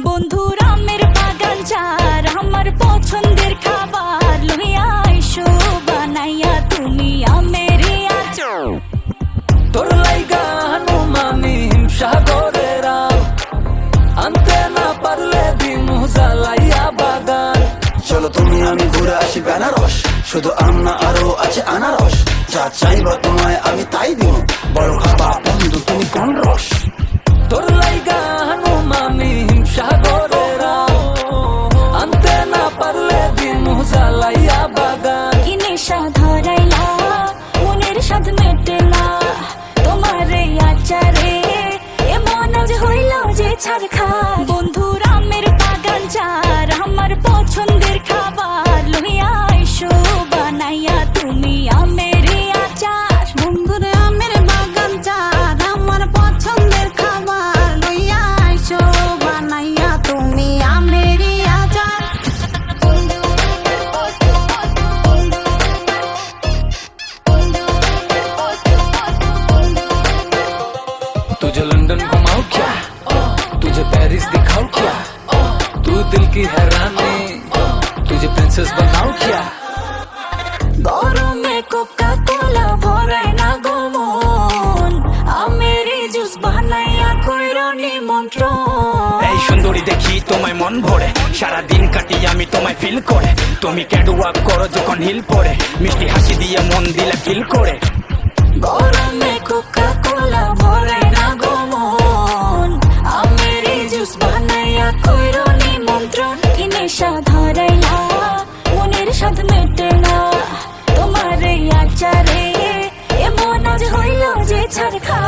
বন্ধুর আমের বাগান চার আমার পছন্দের খাবার লইয়া আইসো বানাইয়া তুমি আমের আচার। তোর লাইগা হানুমানি হিমসাগরের আম আনতে না পারলে দিমু জ্বালাইয়া বাগান। চলো তুমি আমি ঘুরে আসি বেনারস, শুধু আম না আরো আছে আনারস। যা চাইবা তোমায় আমি তাই দিব, বড় খাবা বন্ধু তুমি কোন রস। তোর লাইগা হানুমানি হিমসাগরের আম আনতে না পারলে দিমু জ্বালাইয়া বাগান। কি নেশা ধরাইলা মনের স্বাদ মেটে না তোমার এই আচারে, এমন আজ হইল যে ছাড় খা। বন্ধুর আমের বাগান চার আমার পছন্দের খাবার লইয়া আইসো বানাইয়া তুমি আমের আচার। বন্ধুরে আমের বাগান চার আমার পছন্দের খাবার লইয়া আইসো বানাইয়া তুমি আমের আচার। तुझे लंदन घुमाऊं क्या, तुझे पेरिस दिखाऊं क्या, तू दिल की हैरानी तुझे प्रिंसेस बनाऊं क्या। গরমে কোকা কোলা ভরাই না গো মন, আমের জুস বানাইয়া কইরো নিমন্ত্রণ। এই সুন্দরী দেখি তোমায় মন ভরে, সারা দিন কাটি আমি তোমায় ফিল করে। তুমি ক্যাটওয়াক করো যখন হিল পরে, মিষ্টি হাসি দিয়ে মন দিলে ফিল করে। গরমে কোকা কোলা ভরাই না গো মন, আমের জুস বানাইয়া কইরো নিমন্ত্রণ। কি নেশা ধরাইলা মনের স্বাদ মেটে না তোমার এই আচারে, এমন আজ হইল যে ছাড় খা।